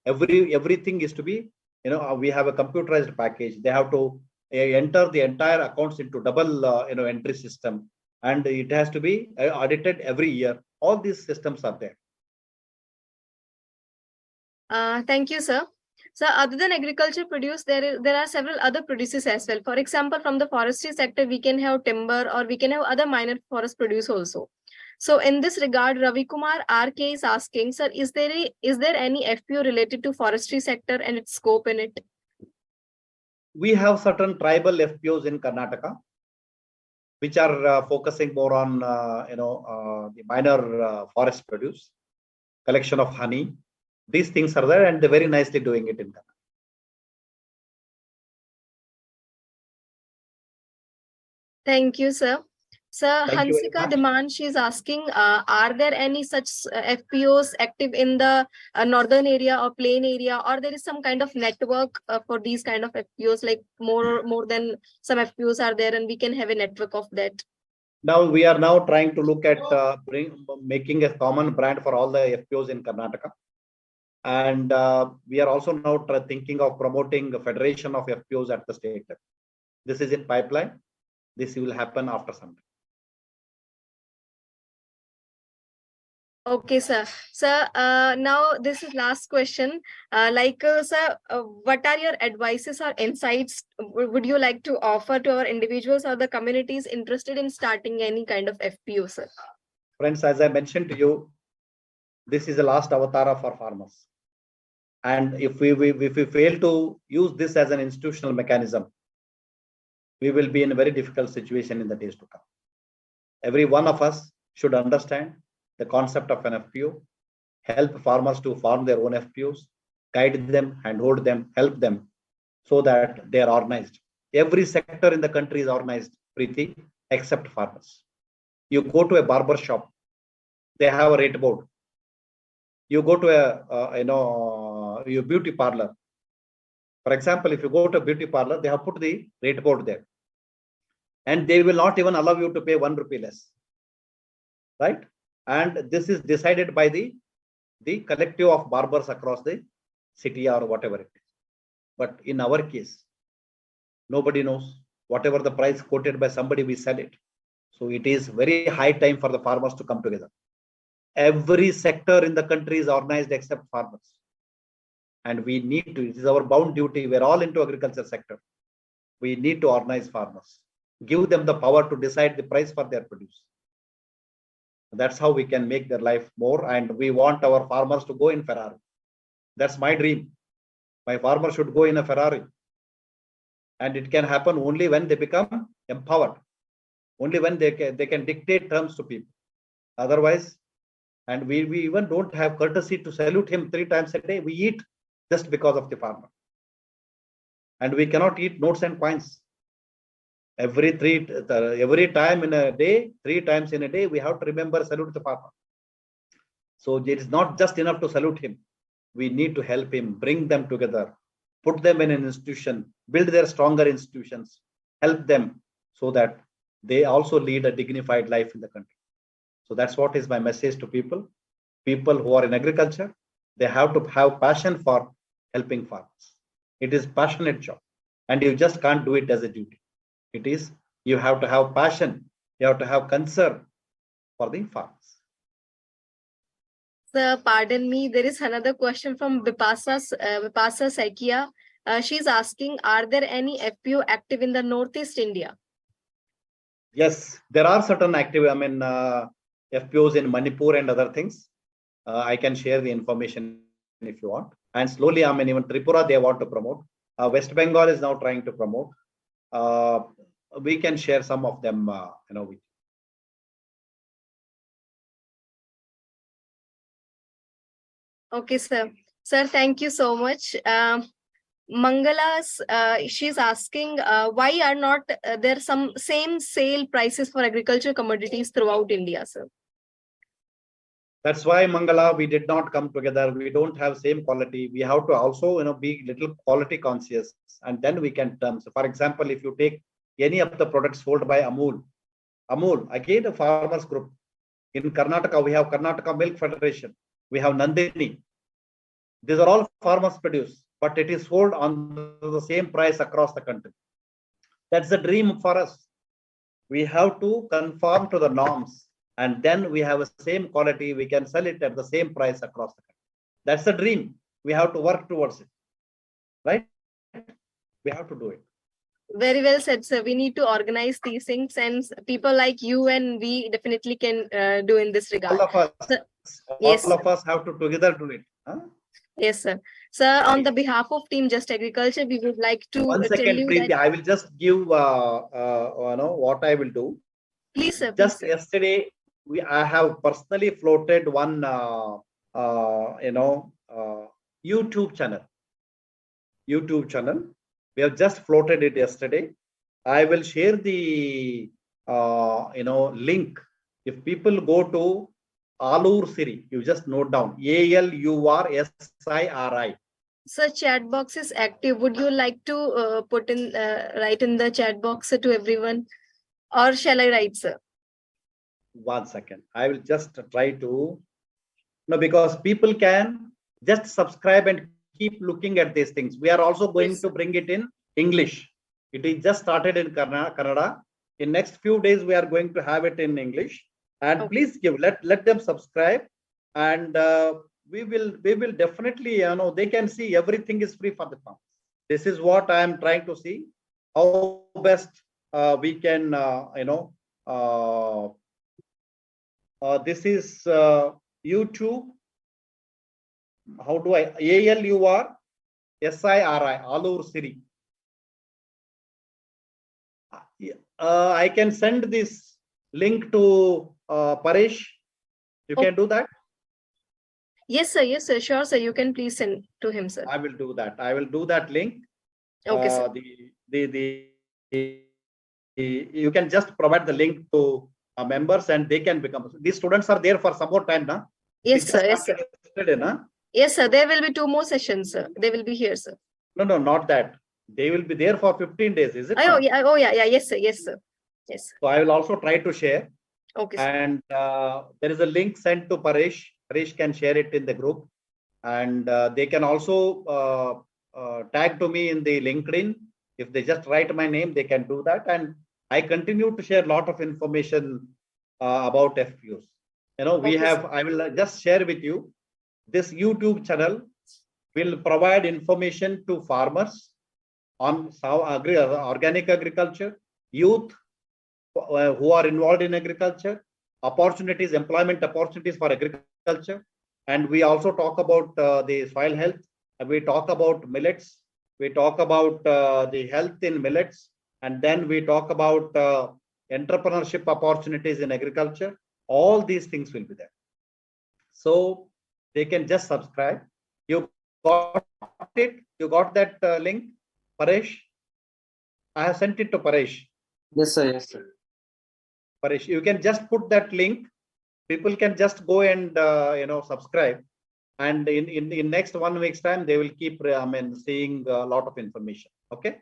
everything is to be, we have a computerized package. They have to enter the entire accounts into double, entry system, and it has to be audited every year. All these systems are there. Thank you, sir. So other than agriculture produce, there are several other produces as well. For example, from the forestry sector, we can have timber, or we can have other minor forest produce also. So in this regard, Ravi Kumar RK is asking, sir, is there any FPO related to forestry sector and its scope in it? We have certain tribal FPOs in Karnataka, which are focusing more on, the minor forest produce, collection of honey. These things are there, and they're very nicely doing it in Karnataka. Thank you, sir. Sir, Thank you Hansika Demand, she is asking, are there any such FPOs active in the northern area or plain area, or there is some kind of network for these kind of FPOs, like more than some FPOs are there, and we can have a network of that? Now we are now trying to look at making a common brand for all the FPOs in Karnataka. And we are also now thinking of promoting a federation of FPOs at the state level. This is in pipeline. This will happen after some time. Okay, sir. Sir, now this is last question. Sir, what are your advices or insights would you like to offer to our individuals or the communities interested in starting any kind of FPO, sir? Friends, as I mentioned to you, this is the last avatar for farmers. And if we fail to use this as an institutional mechanism, we will be in a very difficult situation in the days to come. Every one of us should understand the concept of an FPO, help farmers to farm their own FPOs, guide them, handhold them, help them, so that they are organized. Every sector in the country is organized, Preeti, except farmers. You go to a barber shop, they have a rate board. You go to your beauty parlor. For example, if you go to a beauty parlor, they have put the rate board there, and they will not even allow you to pay 1 rupee less, right? And this is decided by the collective of barbers across the city or whatever it is. But in our case, nobody knows. Whatever the price quoted by somebody, we sell it. So it is very high time for the farmers to come together. Every sector in the country is organized except farmers. And we need to, it is our bound duty. We're all into agriculture sector. We need to organize farmers. give them the power to decide the price for their produce. That's how we can make their life more. And we want our farmers to go in Ferrari. That's my dream. My farmer should go in a Ferrari. And it can happen only when they become empowered. Only when they can dictate terms to people. Otherwise, and we even don't have courtesy to salute him 3 times a day. We eat just because of the farmer. And we cannot eat notes and coins. Every time in a day, 3 times in a day, we have to remember salute the farmer. So it is not just enough to salute him. We need to help him, bring them together, put them in an institution, build their stronger institutions, help them so that they also lead a dignified life in the country. So that's what is my message to people. People who are in agriculture, they have to have passion for helping farmers. It is passionate job, and you just can't do it as a duty. It is, you have to have passion, you have to have concern for the farmers. Sir, pardon me, there is another question from Vipasa Saikia. She's asking, are there any FPO active in the Northeast India? Yes, there are certain active, FPOs in Manipur and other things. I can share the information if you want. And slowly, even Tripura, they want to promote. West Bengal is now trying to promote. We can share some of them, with you. Okay, sir. Sir, thank you so much. Mangala's, she's asking, why are not there some same sale prices for agriculture commodities throughout India, sir? That's why, Mangala, we did not come together. We don't have same quality. We have to also, be little quality conscious, and then we can term. So, for example, if you take any of the products sold by Amul, again, a farmers group. In Karnataka, we have Karnataka Milk Federation. We have Nandini. These are all farmers produce, but it is sold on the same price across the country. That's the dream for us. We have to conform to the norms, and then we have the same quality. We can sell it at the same price across the country. That's the dream. We have to work towards it, right? We have to do it. Very well said, sir. We need to organize these things, and people like you and we definitely can do in this regard. All of us, sir, yes, all of us have to together do it. Huh? Yes, sir. Sir, on the behalf of Team Just Agriculture, we would like to One tell second, you Preeti. that. I will just give what I will do. Please, sir. Just please, yesterday, I have personally floated one YouTube channel. We have just floated it yesterday. I will share the link. If people go to Alur Siri, you just note down ALURSIRI. Sir, chat box is active. Would you like to write in the chat box to everyone, or shall I write, sir? 1 second. I will just try to. No, because people can just subscribe and keep looking at these things. We are also going to bring it in English. It is just started in Kannada. In next few days, we are going to have it in English. And please let them subscribe, and we will definitely, they can see everything is free for the farmers. This is what I am trying to see, how best we can, this is YouTube. How do I, ALURSIRI, Alur Siri. I can send this link to Paresh. You can do that? Yes, sir. Yes, sir. Sure, sir. You can please send to him, sir. I will do that. I will do that link. Okay, sir. You can just provide the link to members, and they can become. These students are there for some more time now. Yes, sir. Yes, sir. Yesterday, na? Yes, sir. There will be 2 more sessions, sir. They will be here, sir. No, not that. They will be there for 15 days. Is it? Oh, yeah. Oh, yeah. Yes, sir. Yes, sir. Yes. So I will also try to share. Okay. And there is a link sent to Paresh. Paresh can share it in the group, and they can also tag to me in the LinkedIn. If they just write my name, they can do that. And I continue to share a lot of information about FPOs. I will just share with you. This YouTube channel will provide information to farmers on organic agriculture, youth, who are involved in agriculture, opportunities, employment opportunities for agriculture. And we also talk about the soil health, and we talk about millets, we talk about the health in millets, and then we talk about entrepreneurship opportunities in agriculture. All these things will be there. So they can just subscribe. You got it? You got that link, Paresh? I have sent it to Paresh. Yes, sir. Yes, sir. Paresh, you can just put that link. People can just go and subscribe, and in next 1 week's time they will keep seeing a lot of information. Okay.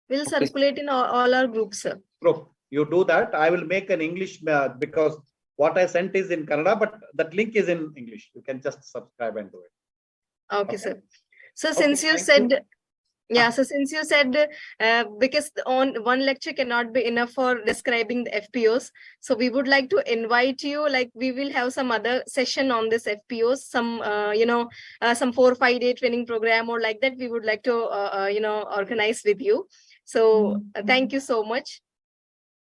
We'll circulate in all our groups, sir. Group. You do that. I will make an English because what I sent is in Kannada, but that link is in English. You can just subscribe and do it. Okay, sir. So since you said, yeah, so since you said, because on one lecture cannot be enough for describing the FPOs, so we would like to invite you, like we will have some other session on this FPOs, some, some 4 or 5 day training program or like that, we would like to, organize with you. So thank you so much.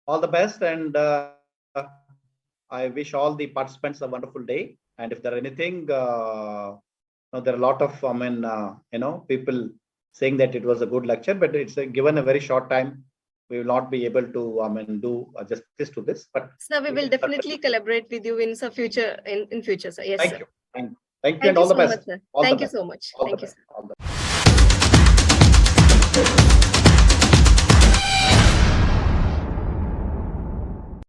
All the best, and I wish all the participants a wonderful day. And if there are anything, there are a lot of, people saying that it was a good lecture, but it's given a very short time. We will not be able to, do justice to this. But sir, we will definitely collaborate with you in some future, in future, sir. Yes, thank sir. you. Thank you, and all the best. Thank you so much. Thank you so much. All Thank the you, best. sir. All the best.